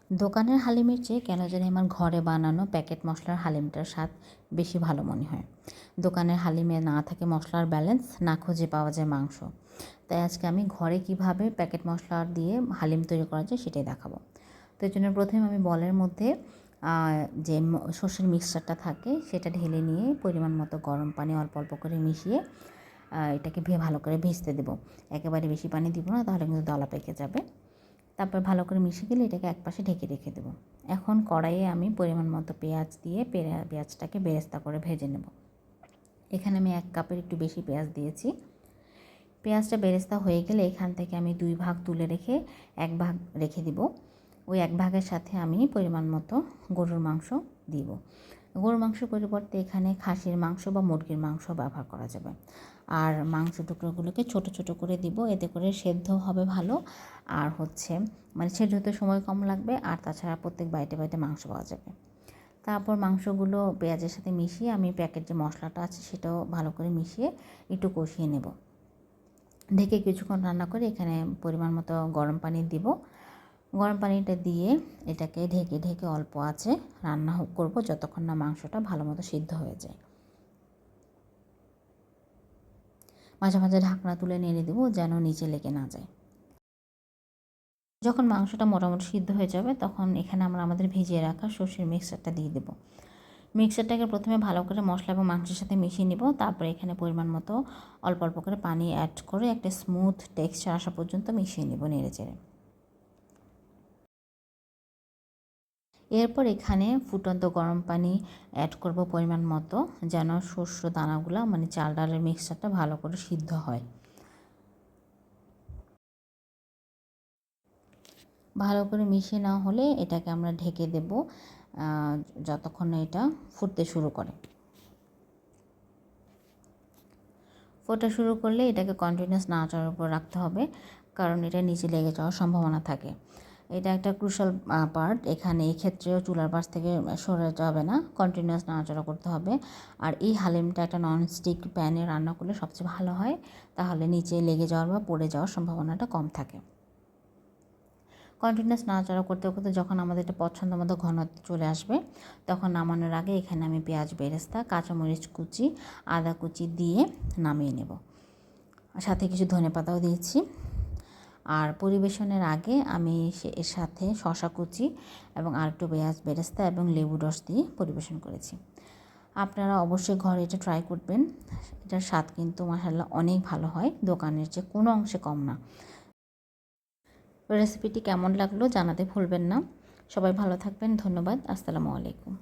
দোকানের হালিমের চেয়ে কেন জানি আমার ঘরে বানানো প্যাকেট মশলার হালিমটার স্বাদ বেশি ভালো মনে হয়। দোকানের হালিমে না থাকে মশলার ব্যালেন্স, না খুঁজে পাওয়া যায় মাংস। তাই আজকে আমি ঘরে কিভাবে প্যাকেট মশলা দিয়ে হালিম তৈরি করা যায় সেটাই দেখাবো। তো এই জন্য প্রথমে আমি বলের মধ্যে যে সর্ষের মিক্সচারটা থাকে সেটা ঢেলে নিয়ে পরিমাণ মতো গরম পানি অল্প অল্প করে মিশিয়ে এটাকে ভালো করে ভেজতে দেবো। একেবারে বেশি পানি দিব না, তাহলে কিন্তু দলা পেকে যাবে। তারপর ভালো করে মিশে গেলে এটাকে একপাশে ঢেকে রেখে দেবো। এখন কড়াইয়ে আমি পরিমাণ মতো পেঁয়াজ দিয়ে পেঁয়াজটাকে বেরেস্তা করে ভেজে নেব। এখানে আমি 1 কাপের একটু বেশি পেঁয়াজ দিয়েছি। পেঁয়াজটা বেরেস্তা হয়ে গেলে এখান থেকে আমি 2 ভাগ তুলে রেখে 1 ভাগ রেখে দিব। ওই 1 ভাগের সাথে আমি পরিমাণ মতো গরুর মাংস দিব। গরুর মাংসের পরিবর্তে এখানে খাসির মাংস বা মুরগির মাংস ব্যবহার করা যাবে। আর মাংস টুকরোগুলোকে ছোট ছোট করে দিব, এতে করে সেদ্ধ হবে ভালো। আর মানে সেদ্ধ হতে সময় কম লাগবে, আর তাছাড়া প্রত্যেক বাইটে বাইটে মাংস পাওয়া যাবে। তারপর মাংসগুলো পেঁয়াজের সাথে মিশিয়ে আমি প্যাকেট যে মশলাটা আছে সেটাও ভালো করে মিশিয়ে একটু কষিয়ে নেব। ঢেকে কিছুক্ষণ রান্না করে এখানে পরিমাণ মতো গরম পানি দিব। গরম পানিটা দিয়ে এটাকে ঢেকে ঢেকে অল্প আঁচে রান্না করব যতক্ষণ না মাংসটা ভালো মতো সিদ্ধ হয়ে যায়। মাঝে মাঝে ঢাকনা তুলে নেড়ে দেবো যেন নিচে লেগে না যায়। যখন মাংসটা মোটামুটি সিদ্ধ হয়ে যাবে তখন এখানে আমরা আমাদের ভিজিয়ে রাখা সর্ষের মিক্সচারটা দিয়ে দেবো। মিক্সচারটাকে প্রথমে ভালো করে মশলা এবং মাংসের সাথে মিশিয়ে নেব। তারপরে এখানে পরিমাণ মতো অল্প অল্প করে পানি অ্যাড করে একটা স্মুথ টেক্সচার আসা পর্যন্ত মিশিয়ে নেব নেড়ে চেড়ে। এরপর এখানে ফুটন্ত গরম পানি অ্যাড করব পরিমাণ মতো, যেন শস্য দানাগুলো মানে চাল ডালের মিক্সচারটা ভালো করে সিদ্ধ হয়। ভালো করে মিশিয়ে না হলে এটাকে আমরা ঢেকে দেব যতক্ষণ না এটা ফুটতে শুরু করে। ফোটা শুরু করলে এটাকে কন্টিনিউয়াস নাড়াচাড়ার উপর রাখতে হবে, কারণ এটা নিচে লেগে যাওয়ার সম্ভাবনা থাকে। এটা একটা ক্রুশাল পার্ট। এখানে এই ক্ষেত্রেও চুলার পাশ থেকে সরে যাবে না, কন্টিনিউয়াস নাড়াচাড়া করতে হবে। আর এই হালিমটা একটা ননস্টিক প্যানে রান্না করলে সবচেয়ে ভালো হয়, তাহলে নিচে লেগে যাওয়ার বা পড়ে যাওয়ার সম্ভাবনাটা কম থাকে। কন্টিনিউয়াস নাড়াচাড়া করতে করতে যখন আমাদের এটা পছন্দ মতো ঘনত্ব চলে আসবে, তখন নামানোর আগে এখানে আমি পেঁয়াজ বেরেস্তা, কাঁচামরিচ কুচি, আদা কুচি দিয়ে নামিয়ে নেব। সাথে কিছু ধনেপাতাও দিয়েছি। আর পরিবেশনের আগে আমি এর সাথে শসা কুচি এবং আরেকটু পেঁয়াজ বেরেস্তা এবং লেবু রস দিয়ে পরিবেশন করেছি। আপনারা অবশ্যই ঘরে এটা ট্রাই করবেন। এটার স্বাদ কিন্তু মাশাআল্লাহ অনেক ভালো হয়, দোকানের চেয়ে কোনো অংশে কম না। রেসিপিটি কেমন লাগলো জানাতে ভুলবেন না। সবাই ভালো থাকবেন। ধন্যবাদ। আসসালামু আলাইকুম।